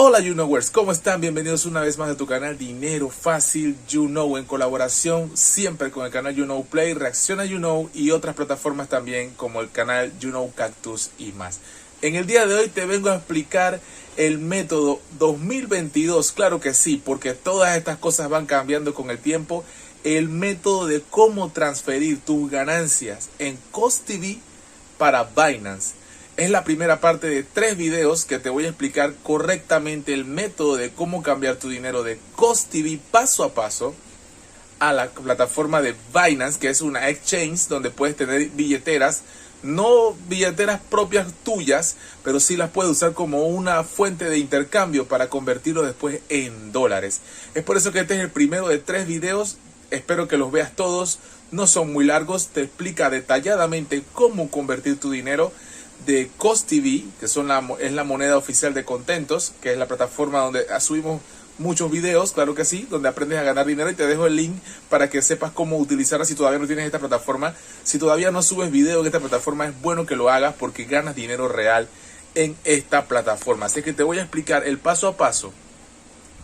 Hola YouKnowers, ¿cómo están? Bienvenidos una vez más a tu canal Dinero Fácil YouKnow, en colaboración siempre con el canal YouKnow Play, Reacciona YouKnow y otras plataformas también como el canal YouKnow Cactus y más. En el día de hoy te vengo a explicar el método 2022, claro que sí, porque todas estas cosas van cambiando con el tiempo, el método de cómo transferir tus ganancias en CosTV para Binance. Es la primera parte de 3 videos que te voy a explicar correctamente el método de cómo cambiar tu dinero de CosTV paso a paso a la plataforma de Binance, que es una exchange donde puedes tener billeteras, no billeteras propias tuyas, pero sí las puedes usar como una fuente de intercambio para convertirlo después en dólares. Es por eso que este es el primero de 3 videos, espero que los veas todos, no son muy largos, te explica detalladamente cómo convertir tu dinero de CosTV, que es la moneda oficial de Contentos, que es la plataforma donde subimos muchos videos, claro que sí, donde aprendes a ganar dinero, y te dejo el link para que sepas cómo utilizarla si todavía no tienes esta plataforma. Si todavía no subes video en esta plataforma, es bueno que lo hagas porque ganas dinero real en esta plataforma. Así que te voy a explicar el paso a paso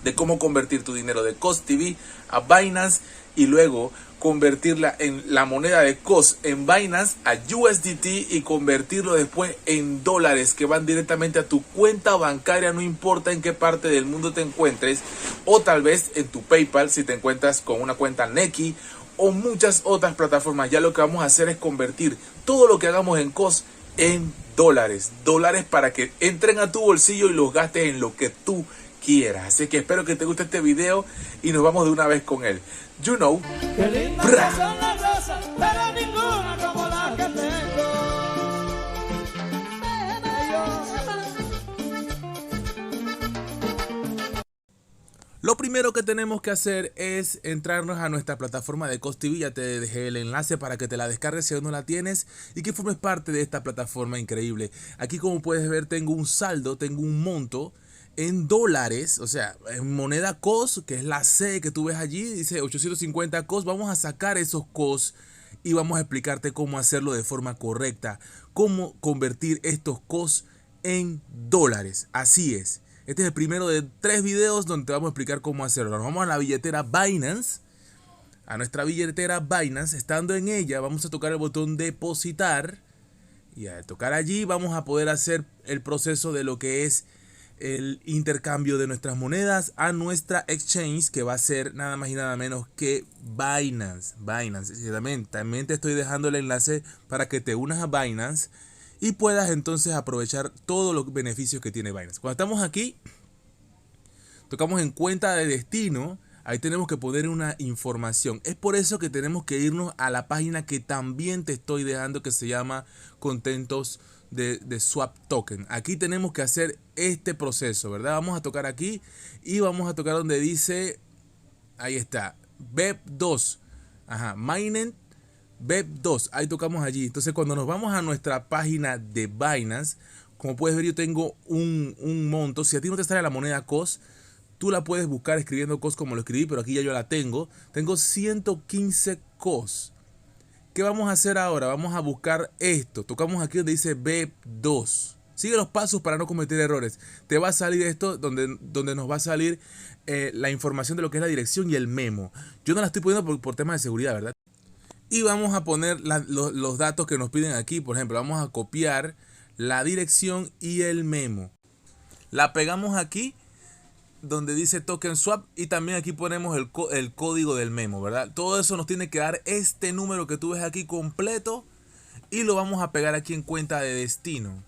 de cómo convertir tu dinero de CosTV a Binance y luego convertirla en la moneda de Cos en Binance a USDT y convertirlo después en dólares que van directamente a tu cuenta bancaria, no importa en qué parte del mundo te encuentres, o tal vez en tu PayPal si te encuentras con una cuenta Nequi o muchas otras plataformas. Ya lo que vamos a hacer es convertir todo lo que hagamos en Cos en dólares para que entren a tu bolsillo y los gastes en lo que tú quieras. Así que espero que te guste este video y nos vamos de una vez con él. YouKnow. Lo primero que tenemos que hacer es entrarnos a nuestra plataforma de CosTV. Ya te dejé el enlace para que te la descargues si aún no la tienes y que formes parte de esta plataforma increíble. Aquí, como puedes ver, tengo un saldo, tengo un monto en dólares, o sea, en moneda COS, que es la C que tú ves allí, dice 850 COS. Vamos a sacar esos COS y vamos a explicarte cómo hacerlo de forma correcta, cómo convertir estos COS en dólares. Así es. Este es el primero de 3 videos donde te vamos a explicar cómo hacerlo. Nos vamos a la billetera Binance, a nuestra billetera Binance. Estando en ella, vamos a tocar el botón depositar y al tocar allí vamos a poder hacer el proceso de lo que es el intercambio de nuestras monedas a nuestra exchange, que va a ser nada más y nada menos que Binance. También te estoy dejando el enlace para que te unas a Binance y puedas entonces aprovechar todos los beneficios que tiene Binance. Cuando estamos aquí, tocamos en cuenta de destino. Ahí tenemos que poner una información. Es por eso que tenemos que irnos a la página que también te estoy dejando, que se llama Contentos de Swap Token. Aquí tenemos que hacer este proceso, ¿verdad? Vamos a tocar aquí y vamos a tocar donde dice, ahí está, BEP2. Mining BEP2. Ahí tocamos allí. Entonces, cuando nos vamos a nuestra página de Binance, como puedes ver, yo tengo un monto. Si a ti no te sale la moneda COS, tú la puedes buscar escribiendo COS como lo escribí, pero aquí ya yo la tengo. Tengo 115 COS. ¿Qué vamos a hacer ahora? Vamos a buscar esto. Tocamos aquí donde dice BEP2. Sigue los pasos para no cometer errores. Te va a salir esto donde nos va a salir la información de lo que es la dirección y el memo. Yo no la estoy poniendo por temas de seguridad, ¿verdad? Y vamos a poner los datos que nos piden aquí. Por ejemplo, vamos a copiar la dirección y el memo. La pegamos aquí donde dice Token Swap y también aquí ponemos el código del memo, ¿verdad? Todo eso nos tiene que dar este número que tú ves aquí completo y lo vamos a pegar aquí en cuenta de destino.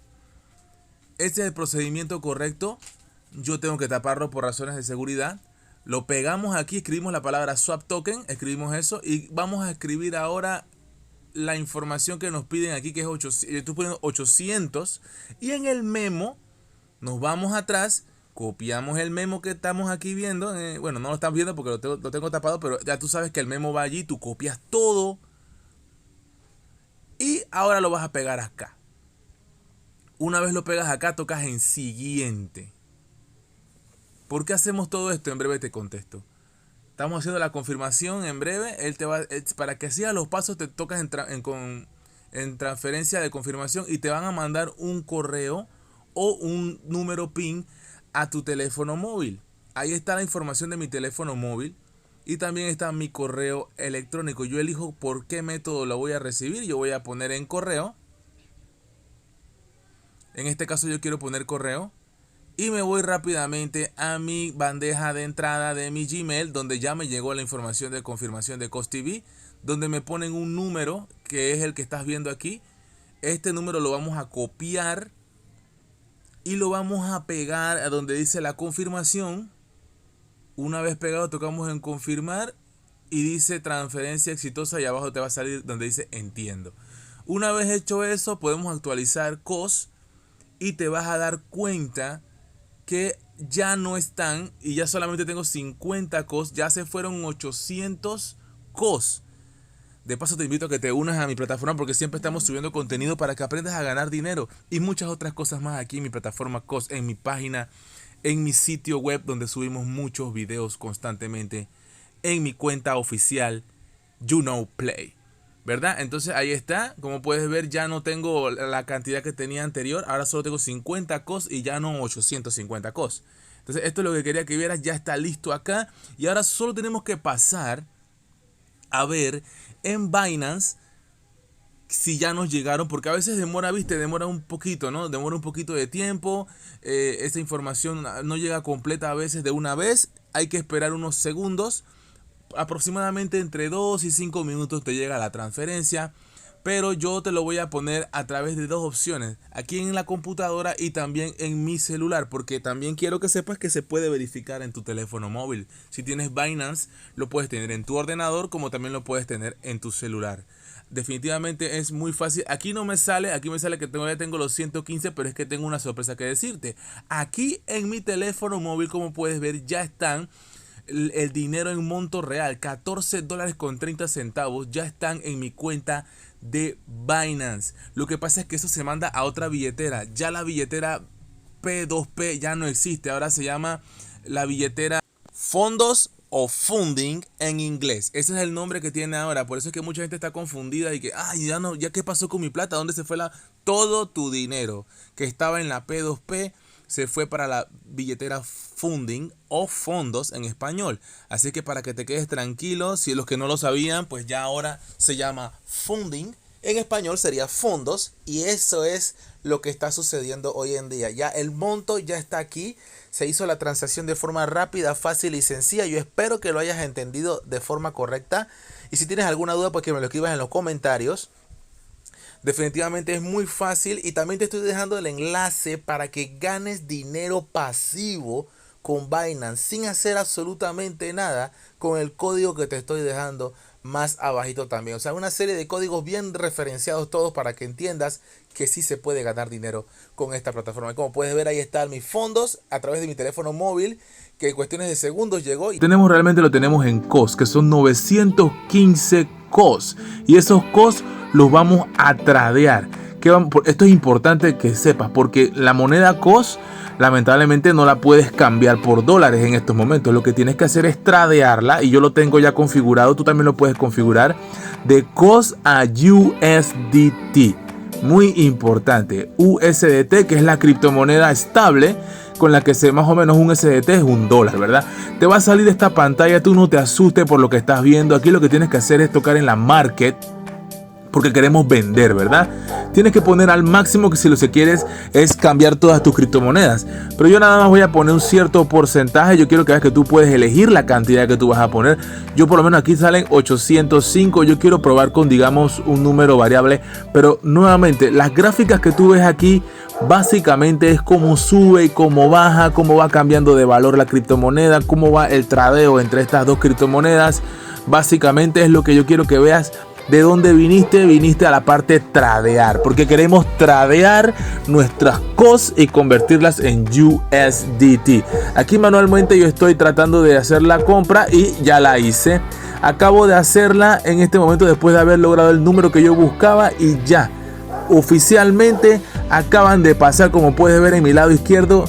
Este es el procedimiento correcto. Yo tengo que taparlo por razones de seguridad. Lo pegamos aquí, escribimos la palabra Swap Token, escribimos eso y vamos a escribir ahora la información que nos piden aquí, que es 800, estoy poniendo 800, y en el memo nos vamos atrás. Copiamos el memo que estamos aquí viendo. Bueno, no lo están viendo porque lo tengo tapado, pero ya tú sabes que el memo va allí. Tú copias todo. Y ahora lo vas a pegar acá. Una vez lo pegas acá, tocas en siguiente. ¿Por qué hacemos todo esto? En breve te contesto. Estamos haciendo la confirmación en breve. Él te va, para que sigas los pasos, te tocas en transferencia de confirmación y te van a mandar un correo o un número PIN a tu teléfono móvil. Ahí está la información de mi teléfono móvil y también está mi correo electrónico. Yo elijo por qué método lo voy a recibir. Yo voy a poner en correo. En este caso yo quiero poner correo. Y me voy rápidamente a mi bandeja de entrada de mi Gmail, donde ya me llegó la información de confirmación de Cost TV, donde me ponen un número que es el que estás viendo aquí. Este número lo vamos a copiar y lo vamos a pegar a donde dice la confirmación. Una vez pegado, tocamos en confirmar y dice transferencia exitosa y abajo te va a salir donde dice entiendo. Una vez hecho eso, podemos actualizar COS y te vas a dar cuenta que ya no están y ya solamente tengo 50 COS, ya se fueron 800 COS. De paso te invito a que te unas a mi plataforma porque siempre estamos subiendo contenido para que aprendas a ganar dinero y muchas otras cosas más aquí en mi plataforma COS, en mi página, en mi sitio web donde subimos muchos videos constantemente, en mi cuenta oficial YouKnowPlay, ¿verdad? Entonces ahí está, como puedes ver ya no tengo la cantidad que tenía anterior, ahora solo tengo 50 COS y ya no 850 COS. Entonces esto es lo que quería que vieras, ya está listo acá y ahora solo tenemos que pasar a ver en Binance si ya nos llegaron, porque a veces demora, viste, demora un poquito, ¿no? Demora un poquito de tiempo, esta información no llega completa a veces de una vez, hay que esperar unos segundos, aproximadamente entre 2 y 5 minutos te llega la transferencia, pero yo te lo voy a poner a través de dos opciones, aquí en la computadora y también en mi celular, porque también quiero que sepas que se puede verificar en tu teléfono móvil. Si tienes Binance, lo puedes tener en tu ordenador como también lo puedes tener en tu celular. Definitivamente es muy fácil. Aquí no me sale, aquí me sale que todavía tengo los 115, pero es que tengo una sorpresa que decirte. Aquí en mi teléfono móvil, como puedes ver, ya están el dinero en monto real, $14.30 ya están en mi cuenta de Binance. Lo que pasa es que eso se manda a otra billetera. Ya la billetera P2P ya no existe. Ahora se llama la billetera Fondos o Funding en inglés. Ese es el nombre que tiene ahora. Por eso es que mucha gente está confundida y que, ay, ya qué pasó con mi plata, ¿dónde se fue todo tu dinero que estaba en la P2P? Se fue para la billetera Funding o Fondos en español. Así que para que te quedes tranquilo, si los que no lo sabían, pues ya ahora se llama Funding. En español sería Fondos y eso es lo que está sucediendo hoy en día. Ya el monto ya está aquí. Se hizo la transacción de forma rápida, fácil y sencilla. Yo espero que lo hayas entendido de forma correcta. Y si tienes alguna duda, pues que me lo escribas en los comentarios. Definitivamente es muy fácil y también te estoy dejando el enlace para que ganes dinero pasivo con Binance sin hacer absolutamente nada con el código que te estoy dejando más abajito también. O sea, una serie de códigos bien referenciados todos para que entiendas que sí se puede ganar dinero con esta plataforma. Como puedes ver, ahí están mis fondos a través de mi teléfono móvil, que en cuestiones de segundos llegó. Y realmente lo tenemos en COS, que son 915 COS. Y esos COS los vamos a tradear. Esto es importante que sepas, porque la moneda COS lamentablemente no la puedes cambiar por dólares en estos momentos. Lo que tienes que hacer es tradearla, y yo lo tengo ya configurado, tú también lo puedes configurar, de COS a USDT. Muy importante, USDT, que es la criptomoneda estable con la que más o menos un USDT es $1, ¿verdad? Te va a salir esta pantalla, tú no te asustes por lo que estás viendo. Aquí lo que tienes que hacer es tocar en la Market, porque queremos vender, ¿verdad? Tienes que poner al máximo, que si lo que quieres es cambiar todas tus criptomonedas. Pero yo nada más voy a poner un cierto porcentaje. Yo quiero que veas que tú puedes elegir la cantidad que tú vas a poner. Yo por lo menos aquí salen 805. Yo quiero probar con, digamos, un número variable. Pero nuevamente, las gráficas que tú ves aquí básicamente es cómo sube y cómo baja, cómo va cambiando de valor la criptomoneda, cómo va el tradeo entre estas dos criptomonedas. Básicamente es lo que yo quiero que veas. ¿De dónde viniste? Viniste a la parte tradear, porque queremos tradear nuestras COS y convertirlas en USDT. Aquí manualmente yo estoy tratando de hacer la compra y ya la hice. Acabo de hacerla en este momento después de haber logrado el número que yo buscaba y ya oficialmente acaban de pasar, como puedes ver en mi lado izquierdo,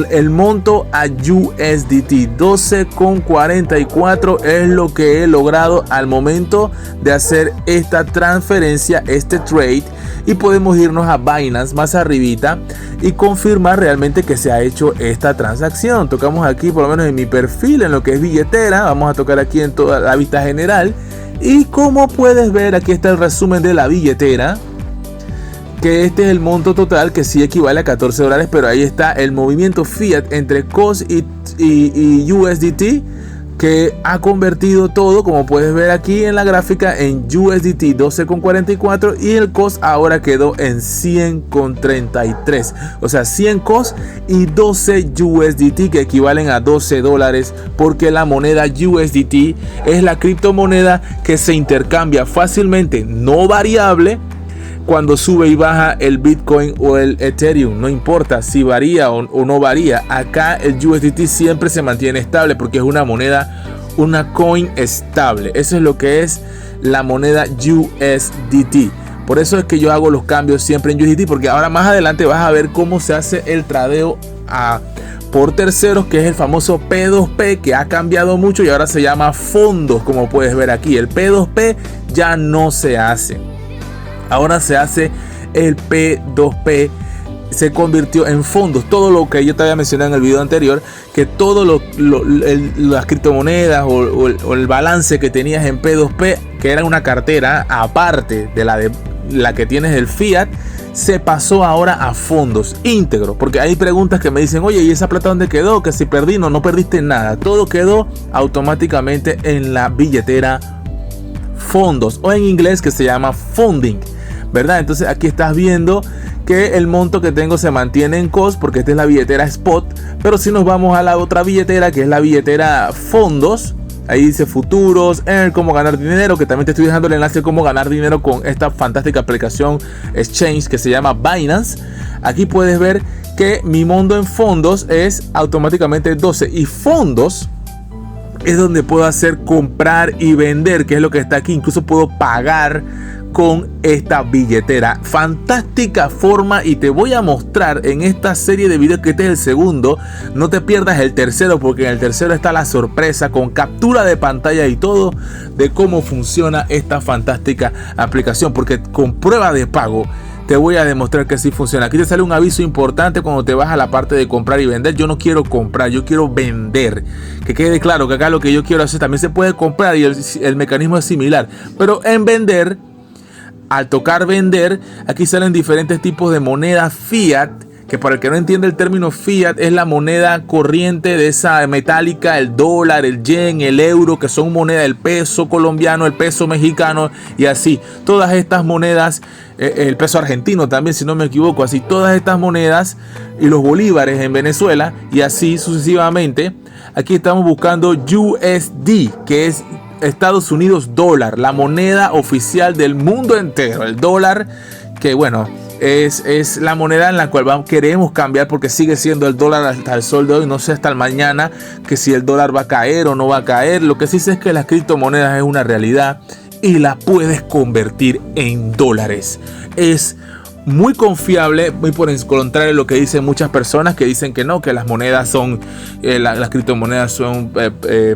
el monto a USDT. 12,44 es lo que he logrado al momento de hacer esta transferencia, este trade. y podemos irnos a Binance más arribita y confirmar realmente que se ha hecho esta transacción. Tocamos aquí, por lo menos en mi perfil, en lo que es billetera. Vamos a tocar aquí en toda la vista general y como puedes ver, aquí está el resumen de la billetera, que este es el monto total, que sí equivale a $14, pero ahí está el movimiento fiat entre COS y USDT, que ha convertido todo, como puedes ver aquí en la gráfica, en USDT 12,44 y el COS ahora quedó en 100,33. O sea, 100 COS y 12 USDT, que equivalen a $12, porque la moneda USDT es la criptomoneda que se intercambia fácilmente, no variable, cuando sube y baja el Bitcoin o el Ethereum. No importa si varía o no varía, acá el USDT siempre se mantiene estable porque es una moneda, una coin estable. Eso es lo que es la moneda USDT. Por eso es que yo hago los cambios siempre en USDT, porque ahora más adelante vas a ver cómo se hace el tradeo por terceros, que es el famoso P2P, que ha cambiado mucho y ahora se llama fondos, como puedes ver aquí. El P2P ya no se hace. Ahora se hace el P2P, se convirtió en fondos. Todo lo que yo te había mencionado en el video anterior, que todo las criptomonedas o el balance que tenías en P2P, que era una cartera aparte de la que tienes del fiat, se pasó ahora a fondos íntegro. Porque hay preguntas que me dicen, oye, ¿y esa plata dónde quedó? Que si perdí, no perdiste nada. Todo quedó automáticamente en la billetera fondos, o en inglés que se llama funding, ¿verdad? Entonces aquí estás viendo que el monto que tengo se mantiene en COS, porque esta es la billetera spot. Pero si nos vamos a la otra billetera, que es la billetera fondos, ahí dice futuros, cómo ganar dinero, que también te estoy dejando el enlace de cómo ganar dinero con esta fantástica aplicación exchange que se llama Binance. Aquí puedes ver que mi monto en fondos es automáticamente 12, y fondos es donde puedo hacer comprar y vender, que es lo que está aquí. Incluso puedo pagar con esta billetera. Fantástica forma, y te voy a mostrar en esta serie de videos, que este es el segundo. No te pierdas el tercero, porque en el tercero está la sorpresa con captura de pantalla y todo de cómo funciona esta fantástica aplicación, porque con prueba de pago te voy a demostrar que sí funciona. Aquí te sale un aviso importante cuando te vas a la parte de comprar y vender. Yo no quiero comprar, yo quiero vender. Que quede claro que acá lo que yo quiero hacer, también se puede comprar y el mecanismo es similar. Pero en vender, al tocar vender, aquí salen diferentes tipos de moneda fiat, que para el que no entiende el término fiat, es la moneda corriente de esa metálica, el dólar, el yen, el euro, que son monedas, el peso colombiano, el peso mexicano y así. Todas estas monedas, el peso argentino también, si no me equivoco, así todas estas monedas, y los bolívares en Venezuela, y así sucesivamente. Aquí estamos buscando USD, que es Estados Unidos dólar, la moneda oficial del mundo entero. El dólar, que bueno, es la moneda en la cual queremos cambiar, porque sigue siendo el dólar hasta el sol de hoy. No sé hasta el mañana que si el dólar va a caer o no va a caer. Lo que sí sé es que las criptomonedas es una realidad y la puedes convertir en dólares. Es muy confiable, muy por el contrario de lo que dicen muchas personas, que dicen que no, que las monedas son, las criptomonedas son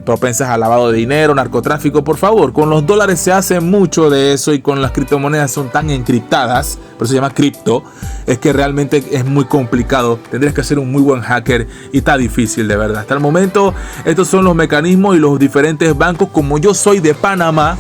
propensas al lavado de dinero, narcotráfico. Por favor, con los dólares se hace mucho de eso, y con las criptomonedas son tan encriptadas, por eso se llama cripto, es que realmente es muy complicado. Tendrías que ser un muy buen hacker y está difícil, de verdad. Hasta el momento, estos son los mecanismos y los diferentes bancos. Como yo soy de Panamá,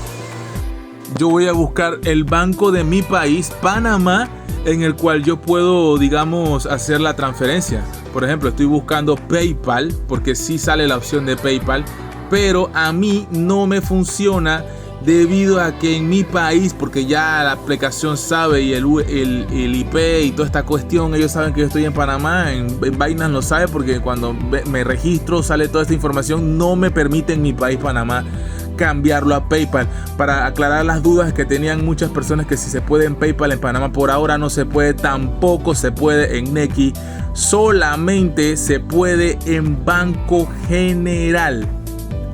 yo voy a buscar el banco de mi país, Panamá, en el cual yo puedo, digamos, hacer la transferencia. Por ejemplo, estoy buscando PayPal, porque sí sale la opción de PayPal, pero a mí no me funciona debido a que en mi país, porque ya la aplicación sabe, y el IP y toda esta cuestión, ellos saben que yo estoy en Panamá. En Binance lo sabe, porque cuando me registro sale toda esta información. No me permite en mi país, Panamá, cambiarlo a PayPal. Para aclarar las dudas que tenían muchas personas, que si se puede en PayPal en Panamá, por ahora no se puede. Tampoco se puede en Nequi, solamente se puede en Banco General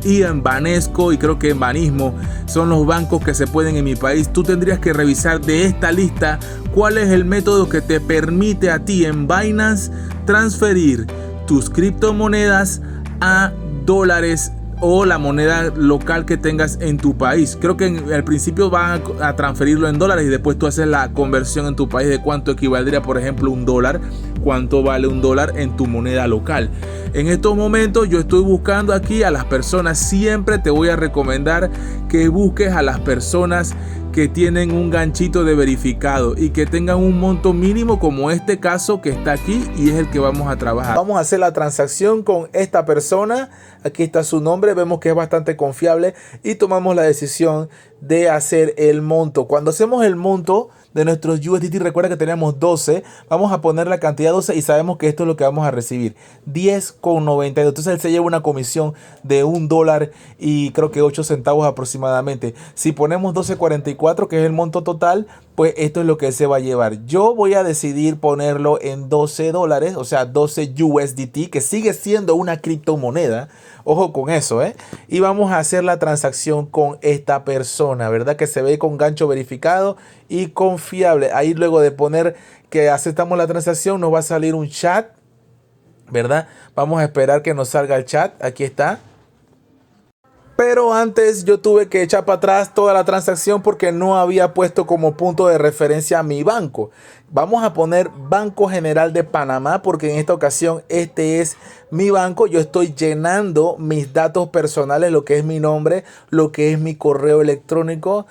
y en Banesco, y creo que en Banismo son los bancos que se pueden en mi país. Tú tendrías que revisar de esta lista cuál es el método que te permite a ti en Binance transferir tus criptomonedas a dólares o la moneda local que tengas en tu país. Creo que al principio van a transferirlo en dólares y después tú haces la conversión en tu país de cuánto equivaldría, por ejemplo, un dólar, cuánto vale un dólar en tu moneda local. En estos momentos yo estoy buscando aquí a las personas. Siempre te voy a recomendar que busques a las personas que tienen un ganchito de verificado y que tengan un monto mínimo, como este caso que está aquí y es el que vamos a trabajar. Vamos a hacer la transacción con esta persona. Aquí está su nombre, vemos que es bastante confiable y tomamos la decisión de hacer el monto. Cuando hacemos el monto de nuestros USDT, recuerda que tenemos 12, vamos a poner la cantidad 12 y sabemos que esto es lo que vamos a recibir, 10,92. Entonces él se lleva una comisión de $1 y creo que 8 centavos aproximadamente. Si ponemos 12,44, que es el monto total, pues esto es lo que él se va a llevar. Yo voy a decidir ponerlo en $12, o sea 12 USDT, que sigue siendo una criptomoneda. Ojo con eso, ¿eh? Y vamos a hacer la transacción con esta persona, ¿verdad? Que se ve con gancho verificado y confiable. Ahí luego de poner que aceptamos la transacción nos va a salir un chat, ¿verdad? Vamos a esperar que nos salga el chat. Aquí está. Pero antes yo tuve que echar para atrás toda la transacción porque no había puesto como punto de referencia a mi banco. Vamos a poner Banco General de Panamá porque en esta ocasión este es mi banco. Yo estoy llenando mis datos personales, lo que es mi nombre, lo que es mi correo electrónico.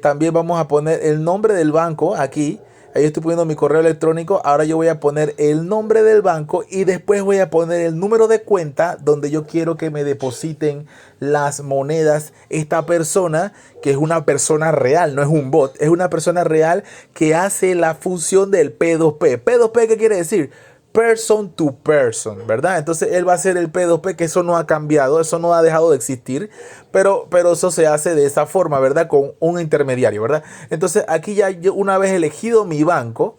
También vamos a poner el nombre del banco aquí. Ahí estoy poniendo mi correo electrónico. Ahora yo voy a poner el nombre del banco y después voy a poner el número de cuenta donde yo quiero que me depositen las monedas. Esta persona, que es una persona real, no es un bot, es una persona real que hace la función del P2P. ¿P2P qué quiere decir? Person to person, ¿verdad? Entonces él va a hacer el P2P, que eso no ha cambiado, eso no ha dejado de existir, pero eso se hace de esa forma, ¿verdad? Con un intermediario, ¿verdad? Entonces aquí ya yo una vez elegido mi banco,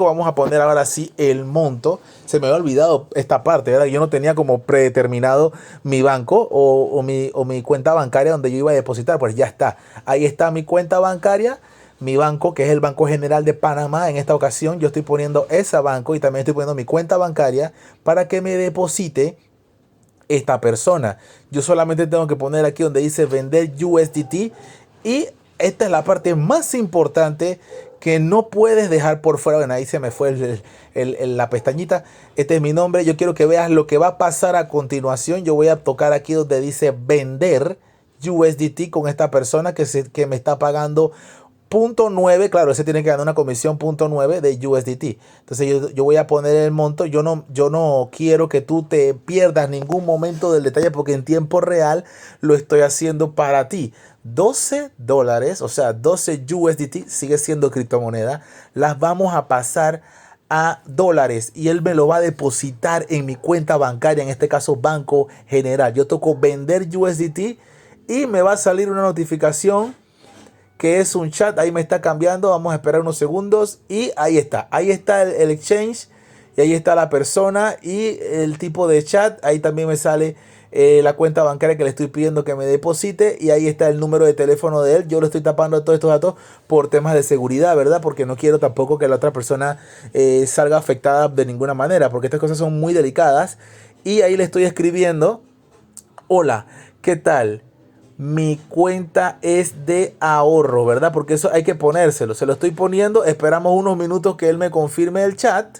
vamos a poner ahora sí el monto. Se me había olvidado esta parte, ¿verdad? Yo no tenía como predeterminado mi banco o mi cuenta bancaria donde yo iba a depositar, pues ya está. Ahí está mi cuenta bancaria. Mi banco, que es el Banco General de Panamá. En esta ocasión yo estoy poniendo ese banco y también estoy poniendo mi cuenta bancaria para que me deposite esta persona. Yo solamente tengo que poner aquí donde dice vender USDT y esta es la parte más importante que no puedes dejar por fuera. Bueno, ahí se me fue la pestañita. Este es mi nombre. Yo quiero que veas lo que va a pasar a continuación. Yo voy a tocar aquí donde dice vender USDT con esta persona que me está pagando 0.9, claro, ese tiene que ganar una comisión 0.9 de USDT. Entonces yo voy a poner el monto. Yo no quiero que tú te pierdas ningún momento del detalle porque en tiempo real lo estoy haciendo para ti. $12, o sea, 12 USDT, sigue siendo criptomoneda. Las vamos a pasar a dólares y él me lo va a depositar en mi cuenta bancaria, en este caso Banco General. Yo toco vender USDT y me va a salir una notificación que es un chat. Ahí me está cambiando, vamos a esperar unos segundos y ahí está el exchange y ahí está la persona y el tipo de chat. Ahí también me sale la cuenta bancaria que le estoy pidiendo que me deposite y ahí está el número de teléfono de él. Yo le estoy tapando todos estos datos por temas de seguridad, ¿verdad? Porque no quiero tampoco que la otra persona salga afectada de ninguna manera, porque estas cosas son muy delicadas. Y ahí le estoy escribiendo: hola, ¿qué tal? Mi cuenta es de ahorro, ¿verdad? Porque eso hay que ponérselo. Se lo estoy poniendo. Esperamos unos minutos que él me confirme el chat.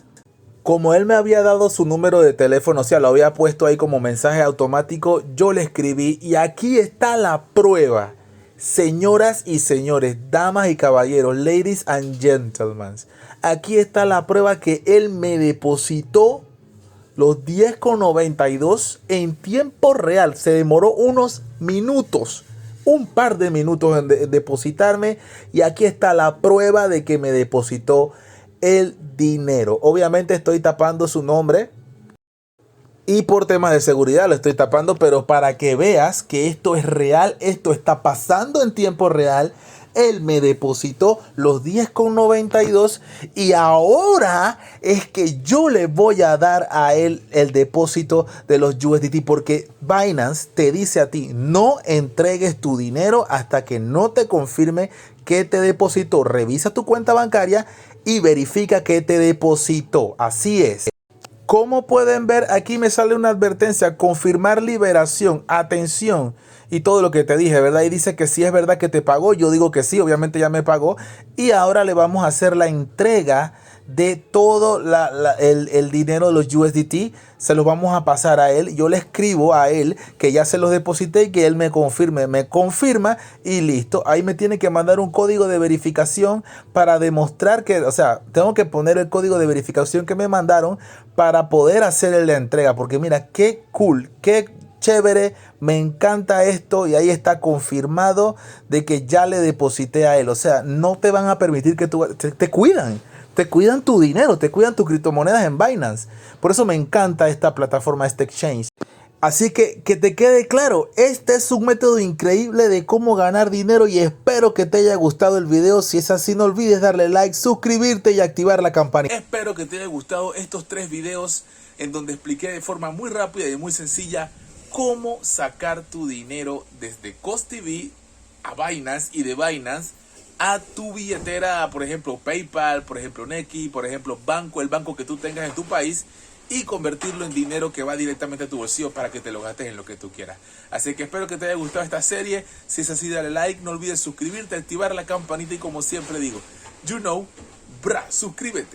Como él me había dado su número de teléfono, o sea, lo había puesto ahí como mensaje automático, yo le escribí y aquí está la prueba. Señoras y señores, damas y caballeros, ladies and gentlemen, aquí está la prueba que él me depositó los 10,92 en tiempo real. Se demoró unos minutos, un par de minutos en depositarme. Y aquí está la prueba de que me depositó el dinero. Obviamente estoy tapando su nombre y por temas de seguridad lo estoy tapando, pero para que veas que esto es real, esto está pasando en tiempo real. Él me depositó los 10,92 y ahora es que yo le voy a dar a él el depósito de los USDT, porque Binance te dice a ti: no entregues tu dinero hasta que no te confirme que te depositó. Revisa tu cuenta bancaria y verifica que te depositó. Así es. Como pueden ver, aquí me sale una advertencia, confirmar liberación, atención, y todo lo que te dije, ¿verdad? Y dice que sí es verdad que te pagó, yo digo que sí, obviamente ya me pagó, y ahora le vamos a hacer la entrega de todo el dinero de los USDT, se los vamos a pasar a él. Yo le escribo a él que ya se los deposité y que él me confirma y listo. Ahí me tiene que mandar un código de verificación para demostrar que, o sea, tengo que poner el código de verificación que me mandaron para poder hacer la entrega, porque mira, qué cool, qué chévere, me encanta esto y ahí está confirmado de que ya le deposité a él. O sea, no te van a permitir que te cuidan. Te cuidan tu dinero, te cuidan tus criptomonedas en Binance. Por eso me encanta esta plataforma, este exchange. Así que te quede claro, este es un método increíble de cómo ganar dinero y espero que te haya gustado el video. Si es así, no olvides darle like, suscribirte y activar la campanita. Espero que te haya gustado estos 3 videos en donde expliqué de forma muy rápida y muy sencilla cómo sacar tu dinero desde CostTV a Binance y de Binance a tu billetera, por ejemplo PayPal, por ejemplo Nequi, por ejemplo el banco que tú tengas en tu país, y convertirlo en dinero que va directamente a tu bolsillo para que te lo gastes en lo que tú quieras. Así que espero que te haya gustado esta serie. Si es así, dale like, no olvides suscribirte, activar la campanita y como siempre digo, suscríbete.